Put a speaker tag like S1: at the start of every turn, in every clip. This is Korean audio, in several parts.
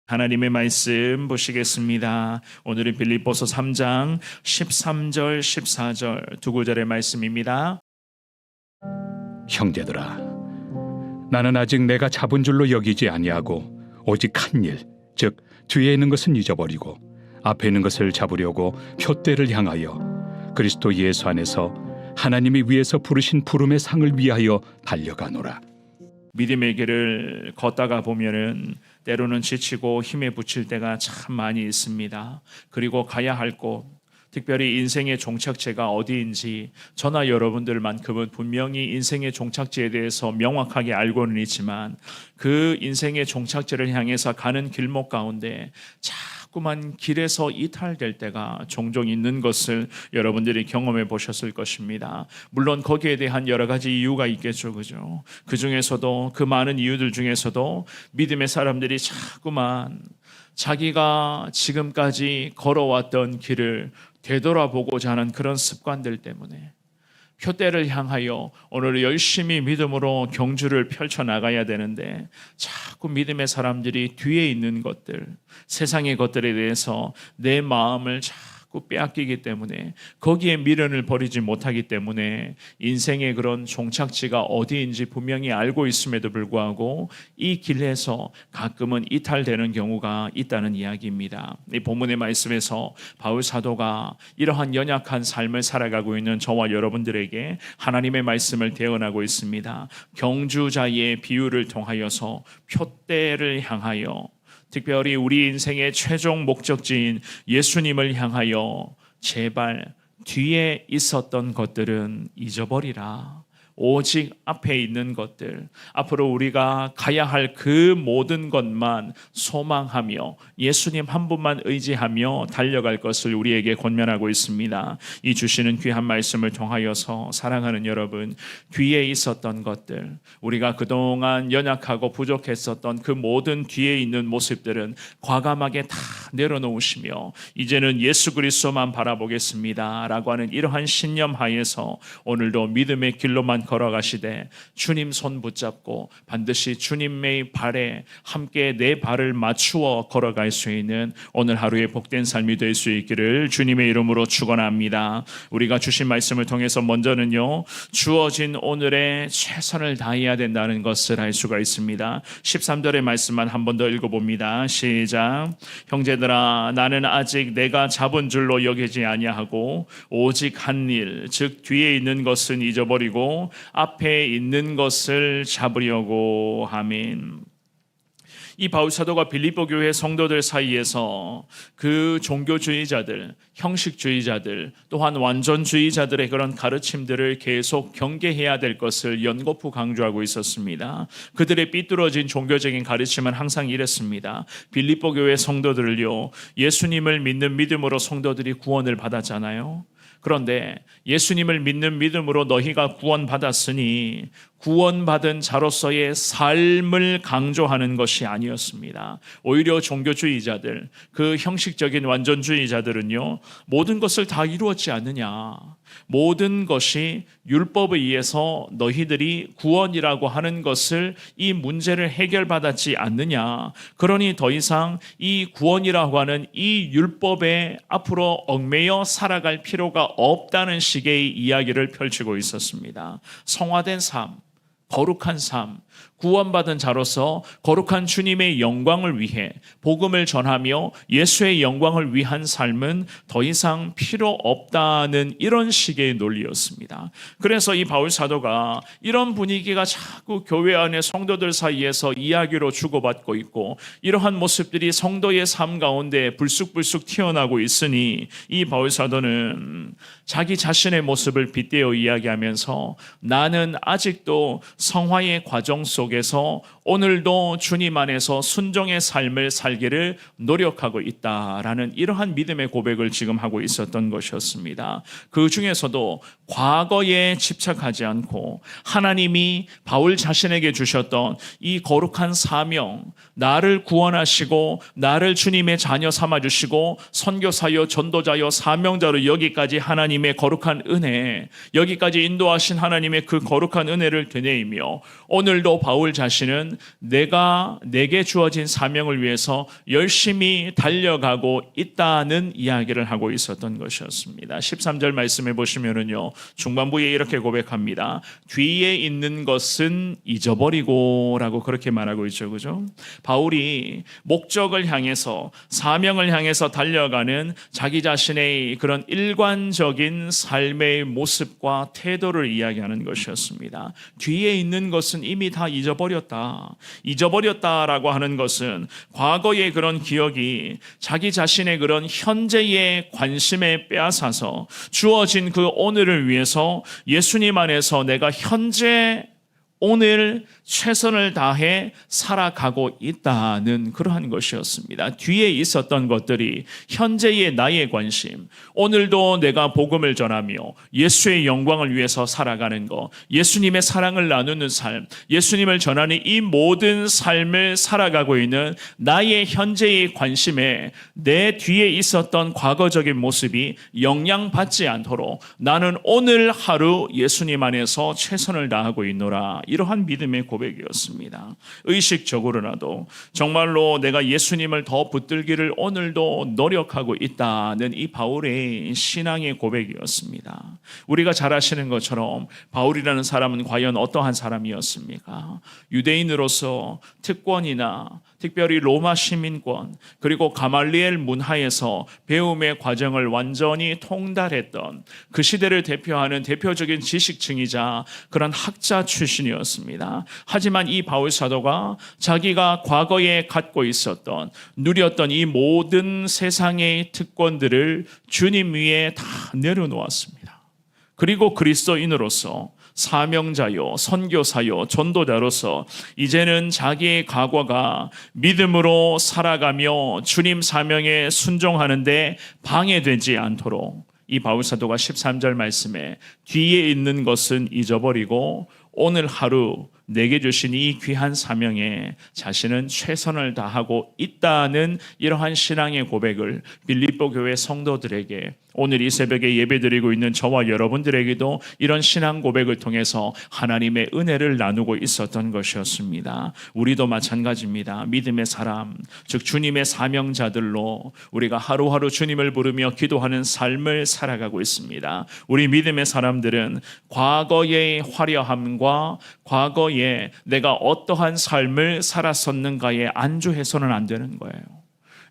S1: 하나님의 말씀 보시겠습니다. 오늘은 빌립보서 3장 13절 14절 두 구절의 말씀입니다.
S2: 형제들아, 나는 아직 내가 잡은 줄로 여기지 아니하고 오직 한 일, 즉 뒤에 있는 것은 잊어버리고 앞에 있는 것을 잡으려고 표대를 향하여 그리스도 예수 안에서 하나님이 위에서 부르신 부름의 상을 위하여 달려가노라.
S1: 믿음의 길을 걷다가 보면은 때로는 지치고 힘에 부칠 때가 참 많이 있습니다. 그리고 가야 할 곳, 특별히 인생의 종착지가 어디인지 저나 여러분들만큼은 분명히 인생의 종착지에 대해서 명확하게 알고는 있지만 그 인생의 종착지를 향해서 가는 길목 가운데 자꾸만 길에서 이탈될 때가 종종 있는 것을 여러분들이 경험해 보셨을 것입니다. 물론 거기에 대한 여러 가지 이유가 있겠죠, 그죠? 그 중에서도 그 많은 이유들 중에서도 믿음의 사람들이 자꾸만 자기가 지금까지 걸어왔던 길을 되돌아보고자 하는 그런 습관들 때문에 표대를 향하여 오늘 열심히 믿음으로 경주를 펼쳐나가야 되는데 자꾸 믿음의 사람들이 뒤에 있는 것들, 세상의 것들에 대해서 내 마음을 자꾸 빼앗기기 때문에 거기에 미련을 버리지 못하기 때문에 인생의 그런 종착지가 어디인지 분명히 알고 있음에도 불구하고 이 길에서 가끔은 이탈되는 경우가 있다는 이야기입니다. 이 본문의 말씀에서 바울 사도가 이러한 연약한 삶을 살아가고 있는 저와 여러분들에게 하나님의 말씀을 대언하고 있습니다. 경주자의 비유를 통하여서 표대를 향하여 특별히 우리 인생의 최종 목적지인 예수님을 향하여 제발 뒤에 있었던 것들은 잊어버리라. 오직 앞에 있는 것들, 앞으로 우리가 가야 할 그 모든 것만 소망하며 예수님 한 분만 의지하며 달려갈 것을 우리에게 권면하고 있습니다. 이 주시는 귀한 말씀을 통하여서 사랑하는 여러분, 뒤에 있었던 것들, 우리가 그동안 연약하고 부족했었던 그 모든 뒤에 있는 모습들은 과감하게 다 내려놓으시며 이제는 예수 그리스도만 바라보겠습니다 라고 하는 이러한 신념 하에서 오늘도 믿음의 길로만 걸어가시되 주님 손 붙잡고 반드시 주님의 발에 함께 내 발을 맞추어 걸어갈 수 있는 오늘 하루의 복된 삶이 될 수 있기를 주님의 이름으로 축원합니다. 우리가 주신 말씀을 통해서 먼저는요, 주어진 오늘에 최선을 다해야 된다는 것을 알 수가 있습니다. 13절의 말씀만 한 번 더 읽어봅니다. 시작. 형제들아, 나는 아직 내가 잡은 줄로 여기지 아니하고 오직 한 일, 즉 뒤에 있는 것은 잊어버리고 앞에 있는 것을 잡으려고 함인. 이 바울 사도가 빌립보 교회 성도들 사이에서 그 종교주의자들, 형식주의자들, 또한 완전주의자들의 그런 가르침들을 계속 경계해야 될 것을 연거푸 강조하고 있었습니다. 그들의 삐뚤어진 종교적인 가르침은 항상 이랬습니다. 빌립보 교회 성도들을요, 예수님을 믿는 믿음으로 성도들이 구원을 받았잖아요. 그런데 예수님을 믿는 믿음으로 너희가 구원받았으니 구원받은 자로서의 삶을 강조하는 것이 아니었습니다. 오히려 종교주의자들, 그 형식적인 완전주의자들은요, 모든 것을 다 이루었지 않느냐, 모든 것이 율법에 의해서 너희들이 구원이라고 하는 것을, 이 문제를 해결받았지 않느냐, 그러니 더 이상 이 구원이라고 하는 이 율법에 앞으로 얽매여 살아갈 필요가 없다는 식의 이야기를 펼치고 있었습니다. 성화된 삶, 거룩한 삶, 구원받은 자로서 거룩한 주님의 영광을 위해 복음을 전하며 예수의 영광을 위한 삶은 더 이상 필요 없다는 이런 식의 논리였습니다. 그래서 이 바울 사도가 이런 분위기가 자꾸 교회 안에 성도들 사이에서 이야기로 주고받고 있고 이러한 모습들이 성도의 삶 가운데 불쑥불쑥 튀어나오고 있으니 이 바울 사도는 자기 자신의 모습을 빗대어 이야기하면서 나는 아직도 성화의 과정 속에서 오늘도 주님 안에서 순종의 삶을 살기를 노력하고 있다라는 이러한 믿음의 고백을 지금 하고 있었던 것이었습니다. 그 중에서도 과거에 집착하지 않고 하나님이 바울 자신에게 주셨던 이 거룩한 사명, 나를 구원하시고 나를 주님의 자녀 삼아주시고 선교사요 전도자요 사명자로 여기까지 하나님의 거룩한 은혜, 여기까지 인도하신 하나님의 그 거룩한 은혜를 되뇌이며 오늘도 바울 자신은 내게 주어진 사명을 위해서 열심히 달려가고 있다는 이야기를 하고 있었던 것이었습니다. 13절 말씀해 보시면은요, 중반부에 이렇게 고백합니다. 뒤에 있는 것은 잊어버리고 라고 그렇게 말하고 있죠. 그죠? 바울이 목적을 향해서, 사명을 향해서 달려가는 자기 자신의 그런 일관적인 삶의 모습과 태도를 이야기하는 것이었습니다. 뒤에 있는 것은 이미 다 잊어버렸다라고 하는 것은 과거의 그런 기억이 자기 자신의 그런 현재의 관심에 빼앗아서 주어진 그 오늘을 위해서 예수님 안에서 내가 현재 오늘 최선을 다해 살아가고 있다는 그러한 것이었습니다. 뒤에 있었던 것들이 현재의 나의 관심, 오늘도 내가 복음을 전하며 예수의 영광을 위해서 살아가는 것, 예수님의 사랑을 나누는 삶, 예수님을 전하는 이 모든 삶을 살아가고 있는 나의 현재의 관심에 내 뒤에 있었던 과거적인 모습이 영향받지 않도록 나는 오늘 하루 예수님 안에서 최선을 다하고 있노라. 이러한 믿음의 고백이었습니다. 의식적으로라도 정말로 내가 예수님을 더 붙들기를 오늘도 노력하고 있다는 이 바울의 신앙의 고백이었습니다. 우리가 잘 아시는 것처럼 바울이라는 사람은 과연 어떠한 사람이었습니까? 유대인으로서 특권이나 특별히 로마 시민권 그리고 가말리엘 문화에서 배움의 과정을 완전히 통달했던 그 시대를 대표하는 대표적인 지식층이자 그런 학자 출신이었습니다. 하지만 이 바울 사도가 자기가 과거에 갖고 있었던 누렸던 이 모든 세상의 특권들을 주님 위에 다 내려놓았습니다. 그리고 그리스도인으로서 사명자요, 선교사요, 전도자로서 이제는 자기의 과거가 믿음으로 살아가며 주님 사명에 순종하는데 방해되지 않도록 이 바울 사도가 13절 말씀에 뒤에 있는 것은 잊어버리고 오늘 하루 내게 주신 이 귀한 사명에 자신은 최선을 다하고 있다는 이러한 신앙의 고백을 빌립보 교회 성도들에게 오늘 이 새벽에 예배드리고 있는 저와 여러분들에게도 이런 신앙 고백을 통해서 하나님의 은혜를 나누고 있었던 것이었습니다. 우리도 마찬가지입니다. 믿음의 사람, 즉 주님의 사명자들로 우리가 하루하루 주님을 부르며 기도하는 삶을 살아가고 있습니다. 우리 믿음의 사람들은 과거의 화려함과 과거에 내가 어떠한 삶을 살았었는가에 안주해서는 안 되는 거예요.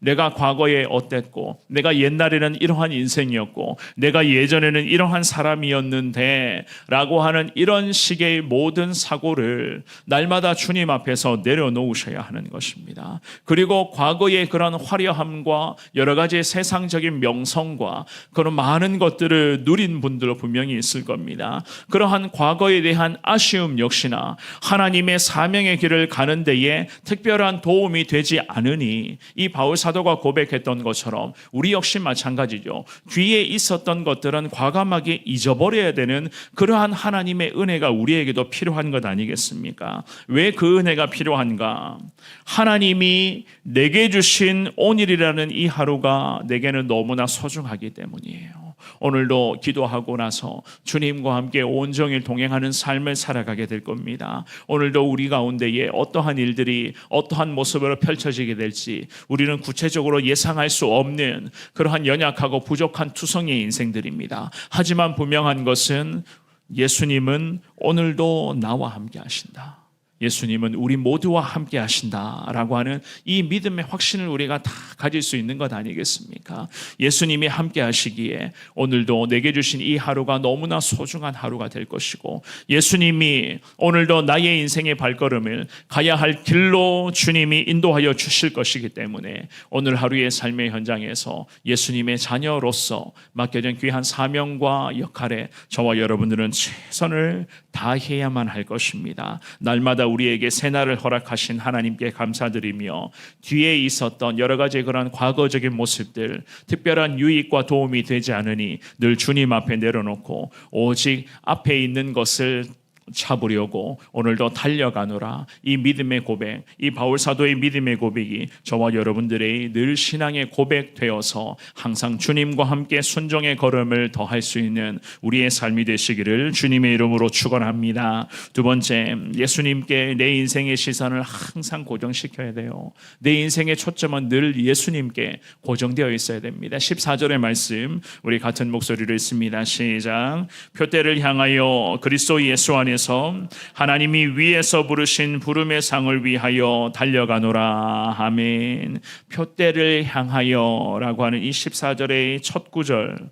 S1: 내가 과거에 어땠고 내가 옛날에는 이러한 인생이었고 내가 예전에는 이러한 사람이었는데 라고 하는 이런 식의 모든 사고를 날마다 주님 앞에서 내려놓으셔야 하는 것입니다. 그리고 과거의 그런 화려함과 여러 가지 세상적인 명성과 그런 많은 것들을 누린 분들 분명히 있을 겁니다. 그러한 과거에 대한 아쉬움 역시나 하나님의 사명의 길을 가는 데에 특별한 도움이 되지 않으니 이 바울 사도가 고백했던 것처럼 우리 역시 마찬가지죠. 뒤에 있었던 것들은 과감하게 잊어버려야 되는 그러한 하나님의 은혜가 우리에게도 필요한 것 아니겠습니까? 왜 그 은혜가 필요한가? 하나님이 내게 주신 오늘이라는 이 하루가 내게는 너무나 소중하기 때문이에요. 오늘도 기도하고 나서 주님과 함께 온종일 동행하는 삶을 살아가게 될 겁니다. 오늘도 우리 가운데에 어떠한 일들이 어떠한 모습으로 펼쳐지게 될지 우리는 구체적으로 예상할 수 없는 그러한 연약하고 부족한 투성이의 인생들입니다. 하지만 분명한 것은 예수님은 오늘도 나와 함께 하신다. 예수님은 우리 모두와 함께 하신다라고 하는 이 믿음의 확신을 우리가 다 가질 수 있는 것 아니겠습니까? 예수님이 함께 하시기에 오늘도 내게 주신 이 하루가 너무나 소중한 하루가 될 것이고 예수님이 오늘도 나의 인생의 발걸음을 가야 할 길로 주님이 인도하여 주실 것이기 때문에 오늘 하루의 삶의 현장에서 예수님의 자녀로서 맡겨진 귀한 사명과 역할에 저와 여러분들은 최선을 다해야만 할 것입니다. 날마다 우리에게 새날을 허락하신 하나님께 감사드리며 뒤에 있었던 여러 가지 그런 과거적인 모습들 특별한 유익과 도움이 되지 않으니 늘 주님 앞에 내려놓고 오직 앞에 있는 것을 잡으려고 오늘도 달려가노라. 이 믿음의 고백, 이 바울 사도의 믿음의 고백이 저와 여러분들의 늘 신앙의 고백되어서 항상 주님과 함께 순종의 걸음을 더할 수 있는 우리의 삶이 되시기를 주님의 이름으로 축원합니다. 두 번째, 예수님께 내 인생의 시선을 항상 고정시켜야 돼요. 내 인생의 초점은 늘 예수님께 고정되어 있어야 됩니다. 14절의 말씀 우리 같은 목소리로 읽습니다. 시작. 표대를 향하여 그리스도 예수 안에서 하나님이 위에서 부르신 부름의 상을 위하여 달려가노라. 아멘. 표대를 향하여 라고 하는 이 14절의 첫 구절,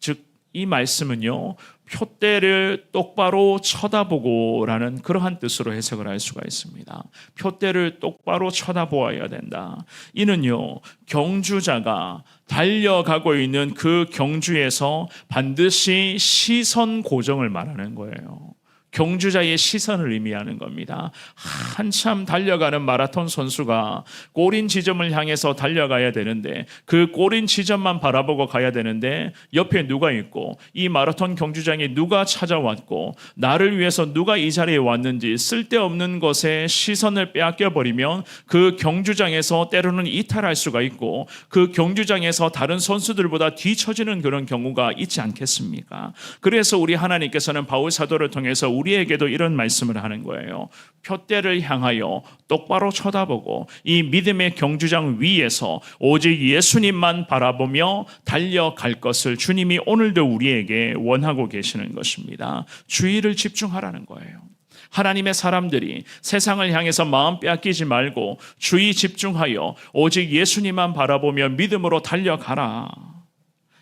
S1: 즉 이 말씀은요, 표대를 똑바로 쳐다보고 라는 그러한 뜻으로 해석을 할 수가 있습니다. 표대를 똑바로 쳐다보아야 된다. 이는요, 경주자가 달려가고 있는 그 경주에서 반드시 시선 고정을 말하는 거예요. 경주자의 시선을 의미하는 겁니다. 한참 달려가는 마라톤 선수가 골인 지점을 향해서 달려가야 되는데 그 골인 지점만 바라보고 가야 되는데 옆에 누가 있고 이 마라톤 경주장에 누가 찾아왔고 나를 위해서 누가 이 자리에 왔는지 쓸데없는 것에 시선을 빼앗겨버리면 그 경주장에서 때로는 이탈할 수가 있고 그 경주장에서 다른 선수들보다 뒤처지는 그런 경우가 있지 않겠습니까? 그래서 우리 하나님께서는 바울 사도를 통해서 우리에게도 이런 말씀을 하는 거예요. 표대를 향하여 똑바로 쳐다보고 이 믿음의 경주장 위에서 오직 예수님만 바라보며 달려갈 것을 주님이 오늘도 우리에게 원하고 계시는 것입니다. 주의를 집중하라는 거예요. 하나님의 사람들이 세상을 향해서 마음 빼앗기지 말고 주의 집중하여 오직 예수님만 바라보며 믿음으로 달려가라.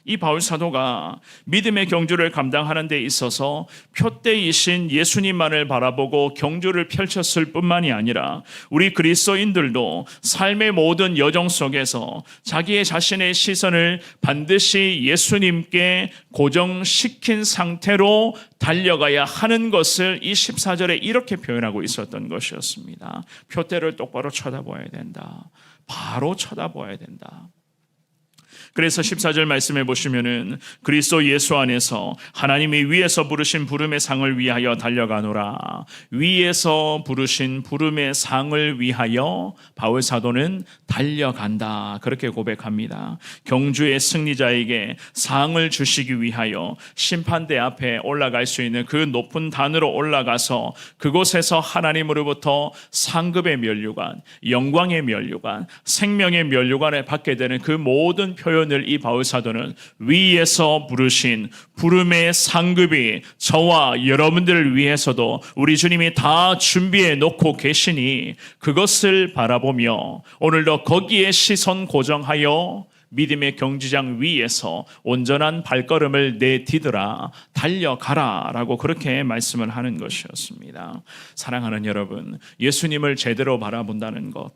S1: 이 바울 사도가 믿음의 경주를 감당하는 데 있어서 표대이신 예수님만을 바라보고 경주를 펼쳤을 뿐만이 아니라 우리 그리스도인들도 삶의 모든 여정 속에서 자기의 자신의 시선을 반드시 예수님께 고정시킨 상태로 달려가야 하는 것을 이 14절에 이렇게 표현하고 있었던 것이었습니다. 표대를 똑바로 쳐다봐야 된다. 바로 쳐다봐야 된다. 그래서 14절 말씀해 보시면은 그리스도 예수 안에서 하나님이 위에서 부르신 부름의 상을 위하여 달려가노라. 위에서 부르신 부름의 상을 위하여 바울 사도는 달려간다. 그렇게 고백합니다. 경주의 승리자에게 상을 주시기 위하여 심판대 앞에 올라갈 수 있는 그 높은 단으로 올라가서 그곳에서 하나님으로부터 상급의 면류관, 영광의 면류관, 생명의 면류관을 받게 되는 그 모든 표현을 이 바울 사도는 위에서 부르신 부름의 상급이 저와 여러분들을 위해서도 우리 주님이 다 준비해 놓고 계시니 그것을 바라보며 오늘도 거기에 시선 고정하여 믿음의 경주장 위에서 온전한 발걸음을 내디드라 달려가라 라고 그렇게 말씀을 하는 것이었습니다. 사랑하는 여러분, 예수님을 제대로 바라본다는 것,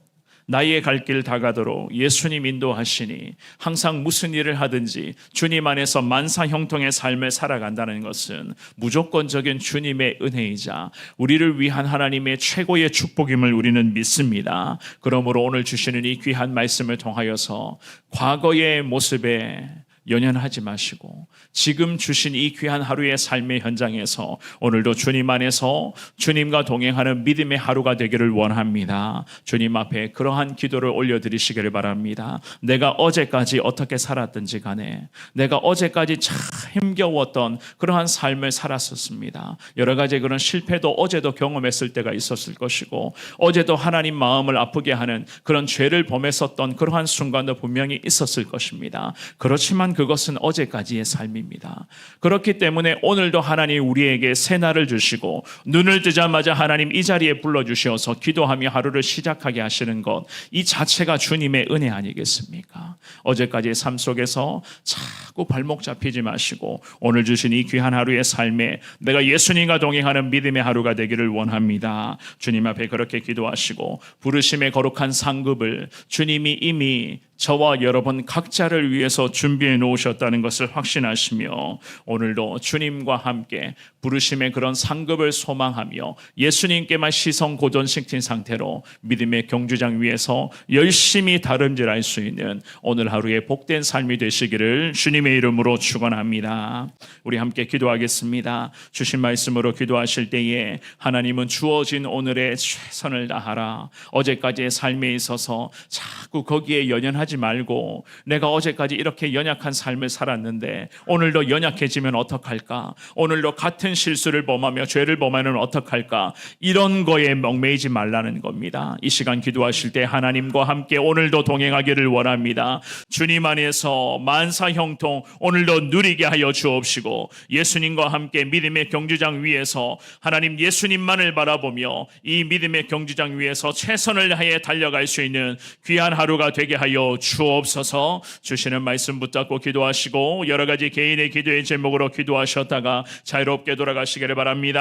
S1: 나의 갈 길 다가도록 예수님 인도하시니 항상 무슨 일을 하든지 주님 안에서 만사형통의 삶을 살아간다는 것은 무조건적인 주님의 은혜이자 우리를 위한 하나님의 최고의 축복임을 우리는 믿습니다. 그러므로 오늘 주시는 이 귀한 말씀을 통하여서 과거의 모습에 연연하지 마시고 지금 주신 이 귀한 하루의 삶의 현장에서 오늘도 주님 안에서 주님과 동행하는 믿음의 하루가 되기를 원합니다. 주님 앞에 그러한 기도를 올려드리시기를 바랍니다. 내가 어제까지 어떻게 살았든지 간에 내가 어제까지 참 힘겨웠던 그러한 삶을 살았었습니다. 여러 가지 그런 실패도 어제도 경험했을 때가 있었을 것이고 어제도 하나님 마음을 아프게 하는 그런 죄를 범했었던 그러한 순간도 분명히 있었을 것입니다. 그렇지만 그것은 어제까지의 삶입니다. 그렇기 때문에 오늘도 하나님 우리에게 새 날을 주시고 눈을 뜨자마자 하나님 이 자리에 불러주셔서 기도하며 하루를 시작하게 하시는 것, 이 자체가 주님의 은혜 아니겠습니까? 어제까지의 삶 속에서 자꾸 발목 잡히지 마시고 오늘 주신 이 귀한 하루의 삶에 내가 예수님과 동행하는 믿음의 하루가 되기를 원합니다. 주님 앞에 그렇게 기도하시고 부르심의 거룩한 상급을 주님이 이미 저와 여러분 각자를 위해서 준비해 놓으셨다는 것을 확신하시며 오늘도 주님과 함께 부르심의 그런 상급을 소망하며 예수님께만 시선 고정시킨 상태로 믿음의 경주장 위에서 열심히 다름질할 수 있는 오늘 하루의 복된 삶이 되시기를 주님의 이름으로 축원합니다. 우리 함께 기도하겠습니다. 주신 말씀으로 기도하실 때에 하나님은 주어진 오늘의 최선을 다하라. 어제까지의 삶에 있어서 자꾸 거기에 연연하지 말고 내가 어제까지 이렇게 연약한 삶을 살았는데 오늘도 연약해지면 어떡할까? 오늘도 같은 실수를 범하며 죄를 범하면 어떡할까? 이런 거에 얽매이지 말라는 겁니다. 이 시간 기도하실 때 하나님과 함께 오늘도 동행하기를 원합니다. 주님 안에서 만사 형통 오늘도 누리게 하여 주옵시고 예수님과 함께 믿음의 경주장 위에서 하나님 예수님만을 바라보며 이 믿음의 경주장 위에서 최선을 다해 달려갈 수 있는 귀한 하루가 되게 하여 주옵소서. 주시는 말씀 붙잡고 기도하시고 여러 가지 개인의 기도의 제목으로 기도하셨다가 자유롭게 돌아가시기를 바랍니다.